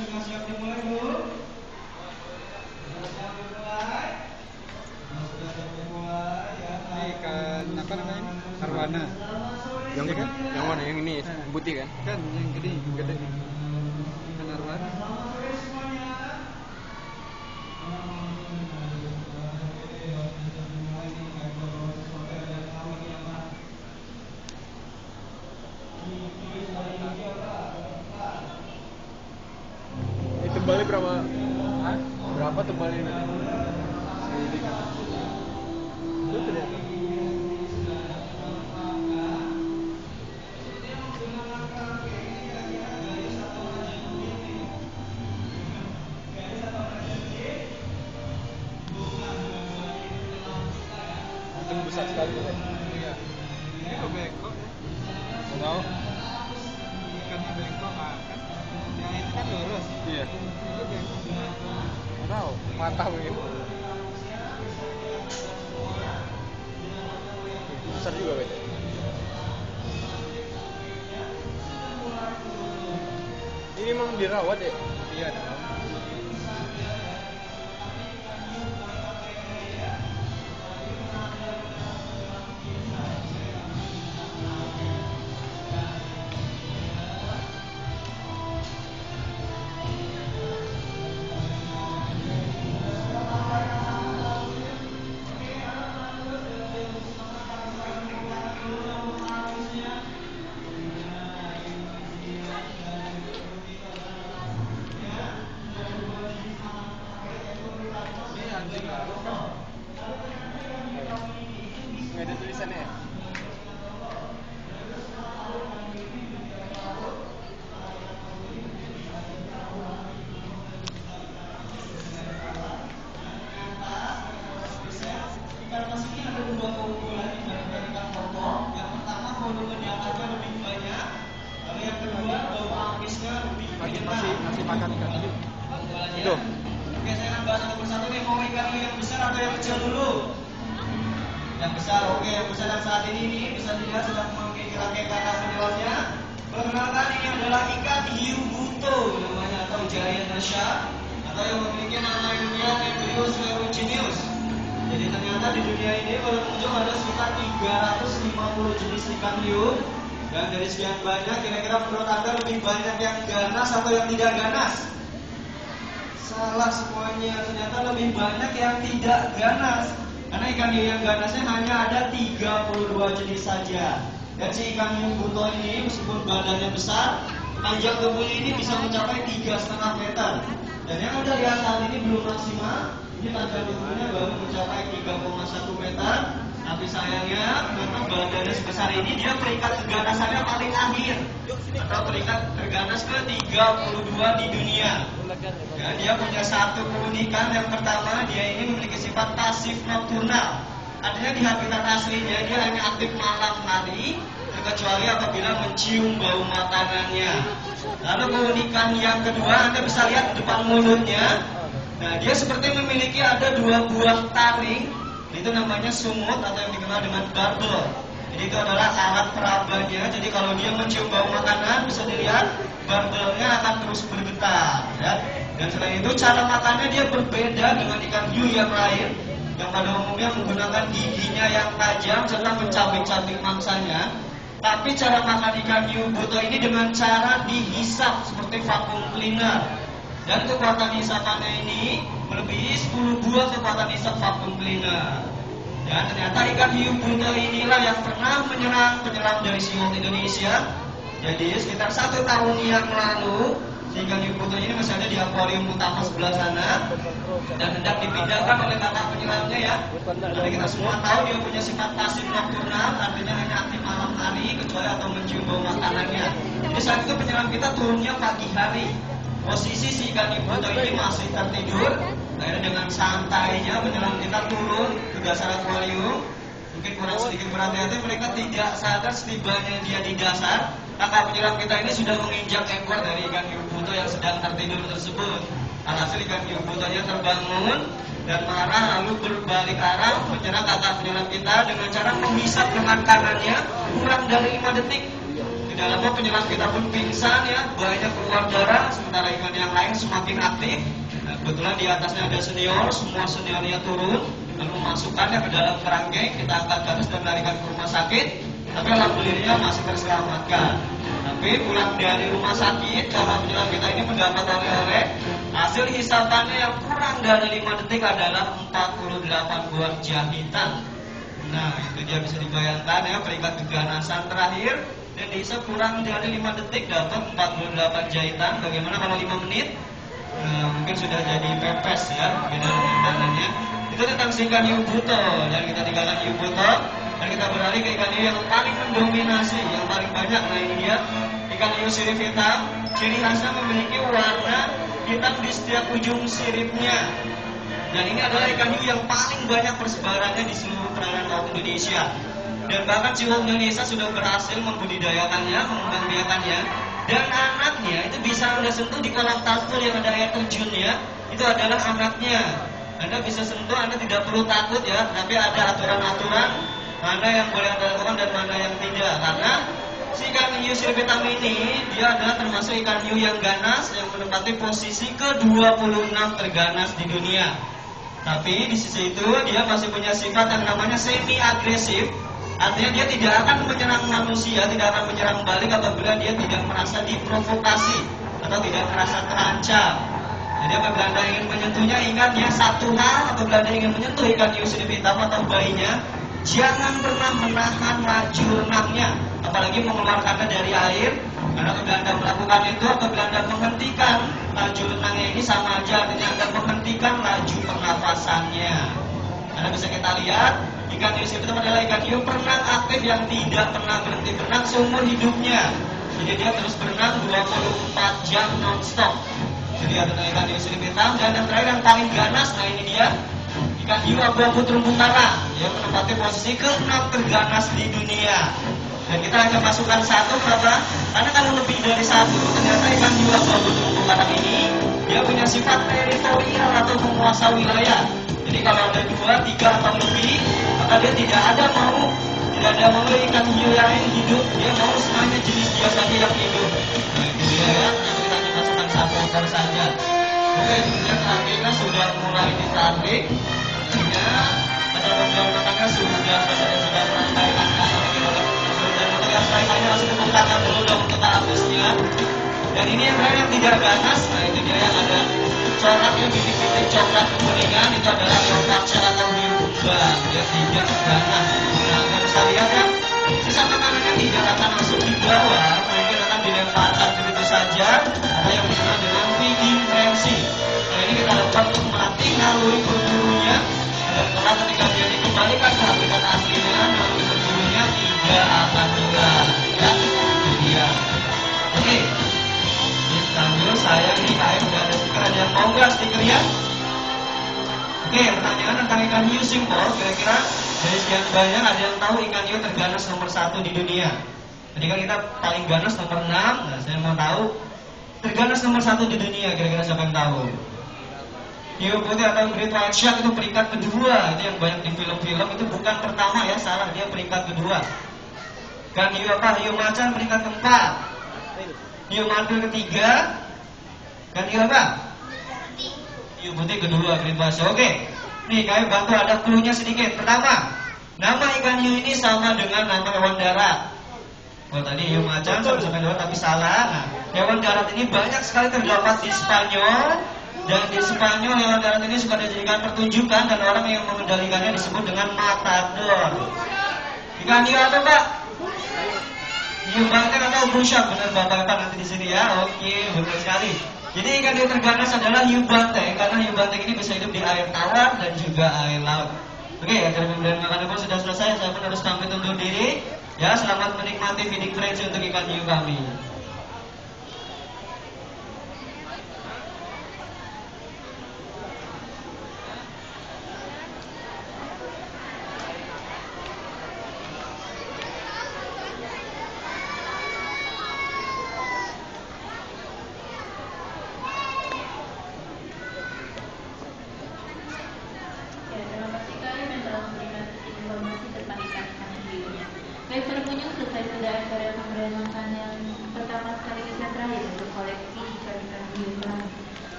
sudah siap dimulai dulu? Siap dimulai? Sudah siap dimulai ya. Ini ikan apa namanya? Arwana. Yang kan? Yang mana? Yang ini putih kan? Kan yang gede. Ikan arwana. Ini tebalnya berapa? Hah? Berapa tebalnya ini? Itu tidak. Itu besar sekali kan? Iya. Ini kok bengkok ya? Tahu? Ikannya bengkok kan? Yang itu kan lurus. Iya. Ini bengkok. Tahu? Mata begitu. Besar juga kan? Ini memang dirawat ya? Iya dong. Ini anjing lalu kan? Nggak ada tulisannya ya? Ikan mas ini ada dua keunggulan dibandingkan ikan potong. Yang pertama volume diangkatnya lebih banyak. Lalu yang kedua bau amisnya lebih Masih makan ikan tadi. Itu. Oke, saya akan bahas satu persatu nih. Mau ikan yang besar atau yang kecil dulu? Yang besar, oke. Yang besar yang saat ini nih bisa dilihat sedang mengkira-kira kata penyelamnya. Perkenalkan ini adalah ikan hiu buto namanya atau giant shark atau yang memiliki nama ilmiah Embryo Sclerogenius. Jadi ternyata di dunia ini berkunjung ada sekitar 350 jenis ikan hiu. Dan dari sekian banyak, kira-kira menurut Anda lebih banyak yang ganas atau yang tidak ganas? Salah semuanya, ternyata lebih banyak yang tidak ganas. Karena ikan hiu yang ganasnya hanya ada 32 jenis saja. Dan si ikan hiu buto ini meskipun badannya besar, panjang tubuhnya ini bisa mencapai 3,5 meter. Dan yang Anda lihat saat ini belum maksimal. Ini panjang tubuhnya baru mencapai 3,1 meter. Tapi sayangnya memang badannya sebesar ini dia peringkat keganasannya paling akhir atau peringkat terganas ke-32 di dunia. Ya, dia punya satu keunikan. Yang pertama, dia ini memiliki sifat pasif nokturnal. Artinya di habitat aslinya dia hanya aktif malam hari, terkecuali apabila mencium bau makanannya. Lalu keunikan yang kedua, Anda bisa lihat di depan mulutnya. Nah, dia seperti memiliki ada dua buah taring. Itu namanya sumut atau yang dikenal dengan barbel. Jadi itu adalah alat perabanya. Jadi kalau dia mencium bau makanan, bisa dilihat barbelnya akan terus bergetar. Ya. Dan selain itu cara makannya dia berbeda dengan ikan hiu yang lain, yang pada umumnya menggunakan giginya yang tajam serta mencabik-cabik mangsanya. Tapi cara makan ikan hiu buto ini dengan cara dihisap seperti vacuum cleaner. Dan kekuatan hisapannya ini melebihi 10 buah kekuatan hisap vacuum cleaner. Dan ternyata ikan hiu buto inilah yang pernah menyerang penyelam dari SeaWorld Indonesia. Jadi sekitar 1 tahun yang lalu, si ikan hiu buto ini masih ada di akuarium utama sebelah sana dan hendak dipindahkan oleh kakak penyelamnya ya. Jadi kita semua tahu dia punya sifat pasif nokturnal, artinya hanya aktif malam hari kecuali atau mencium bau makanannya. Jadi saat itu penyelam kita turunnya pagi hari. Posisi si ikan hiu buto ini masih tertidur. Akhirnya dengan santainya penyelam kita turun ke dasar akuarium. Mungkin kurang sedikit berhati-hati, mereka tidak sadar setibanya dia di dasar. Kakak penyelam kita ini sudah menginjak ekor dari ikan hiu buto yang sedang tertidur tersebut. Alhasil ikan hiu butonya terbangun dan marah lalu berbalik arah menyerang kakak penyelam kita dengan cara menghisap dengan kanannya kurang dari 5 detik. Di dalamnya penyelam kita pun pingsan ya, banyak keluar darah sementara ikan yang lain semakin aktif. Nah, kebetulan di atasnya ada senior, semua seniornya turun, lalu memasukkannya ke dalam kerangkeng, kita angkat ke atas dan larikan ke rumah sakit. Tapi alhamdulillah masih terselamatkan. Tapi pulang dari rumah sakit, cara penyelam kita ini mendapat oleh-oleh. Hasil hisapannya yang kurang dari 5 detik adalah 48 buah jahitan. Nah, itu dia bisa dibayangkan ya, peringkat keganasan terakhir. Dan dihisap kurang dari 5 detik dapat 48 jahitan. Bagaimana kalau 5 menit? Nah, mungkin sudah jadi pepes ya, beda dengan dananya. Itu tentang si ikan hiu buto. Dan kita tinggalkan hiu buto. Dan kita beralih ke ikan hiu yang paling mendominasi, yang paling banyak. Nah, ini dia ikan hiu sirip hitam. Ciri khasnya memiliki warna hitam di setiap ujung siripnya. Dan ini adalah ikan hiu yang paling banyak persebarannya di seluruh perairan laut Indonesia. Dan bahkan Ciwok Indonesia sudah berhasil membudidayakannya, mengembangbiakannya. Dan anaknya itu bisa Anda sentuh di kolam tampul yang ada air terjunnya. Itu adalah anaknya. Anda bisa sentuh, Anda tidak perlu takut ya. Tapi ada aturan-aturan mana yang boleh Anda lakukan dan mana yang tidak. Karena si ikan hiu sirip hitam ini dia adalah termasuk ikan hiu yang ganas, yang menempati posisi ke-26 terganas di dunia. Tapi di sisi itu dia masih punya sifat yang namanya semi agresif. Artinya dia tidak akan menyerang manusia, tidak akan menyerang balik apabila dia tidak merasa diprovokasi atau tidak merasa terancam. Jadi apabila Anda ingin menyentuhnya, ingat ya satu hal, apabila Anda ingin menyentuh ikan hiu sirip hitam atau bayinya, jangan pernah menahan laju renangnya, apalagi mengeluarkannya dari air. Karena apabila Anda melakukan itu, apabila Anda menghentikan laju renangnya ini sama aja, artinya Anda menghentikan laju pernafasannya. Karena bisa kita lihat, ikan hiu sirip hitam adalah ikan hiu perenang aktif yang tidak pernah berhenti berenang seumur hidupnya. Jadi dia terus berenang 24 jam non-stop. Jadi ada ikan hiu sirip hitam. Dan yang terakhir yang paling ganas, nah ini dia ikan hiu abu-abu terumbu karang yang menempati posisi ke-6 terganas di dunia. Dan kita hanya masukkan satu, kenapa? Karena kalau lebih dari satu, ternyata ikan hiu abu-abu terumbu karang ini dia punya sifat teritorial atau penguasa wilayah. Jadi kalau ada 2, 3 atau lebih, maka dia tidak ada mau ikan hiu yang lain hidup. Dia mau semuanya jenis dia saja yang hidup. Nah itu dia ya, nanti kita hanya masukkan satu ekor saja. Oke, kemudian terakhirnya sudah mulai ditarik. Ya, ada beberapa sudah menaikkan yang terakhirnya langsung tepuk tangan dulu dong untuk habisnya. Dan ini yang terakhir yang tidak ganas. Nah itu dia yang ada coraknya, bintik-bintik coklat kekuningan. Itu adalah leopard shell atau hiu kumbang. Dia tidak ganas. Nah kalau bisa lihat ya, sisa makanannya tidak akan langsung dibawa, mungkin akan dilemparkan begitu saja. Ada yang dikenal dengan feeding frenzy. Nah ini kita lakukan untuk melatih naluri berburunya. Dan setelah ketika dia dikembalikan ke habitat aslinya, naluri berburunya tidak akan hilang. Ya, itu dia. Oke, sambil saya ini kayak udah ada stiker, ada yang mau nggak stikernya? Oke, pertanyaan tentang ikan hiu simpol, kira-kira dari sekian banyak ada yang tahu ikan hiu terganas nomor 1 di dunia? Tadi kan kita paling ganas nomor 6, nah saya mau tahu terganas nomor 1 di dunia, kira-kira siapa yang tahu? Hiu putih atau great white shark itu peringkat kedua. Itu yang banyak di film-film, itu bukan pertama ya, salah, dia peringkat kedua. Kan hiu apa? Hiu macan peringkat keempat. Hiu mantul ketiga. Kan hiu apa? Hiu putih kedua, great white shark. Oke, nih kami bantu ada clue-nya sedikit. Pertama, nama ikan hiu ini sama dengan nama hewan darat. Oh tadi hiu macan sama darat tapi salah. Nah, hewan darat ini banyak sekali terdapat di Spanyol. Dan di Spanyol hewan darat ini suka dijadikan pertunjukan dan orang yang mengendalikannya disebut dengan matador. Ikan hiu apa Pak? Hiu banteng atau bushak? Benar Bapak nanti di sini ya. Oke, betul sekali. Jadi ikan hiu terganas adalah hiu banteng karena hiu banteng ini bisa hidup di air tawar dan juga air laut. Oke, acara pemberian makanan pun sudah selesai. Saya pun harus pamit undur diri. Ya, selamat menikmati feeding frenzy untuk ikan hiu kami.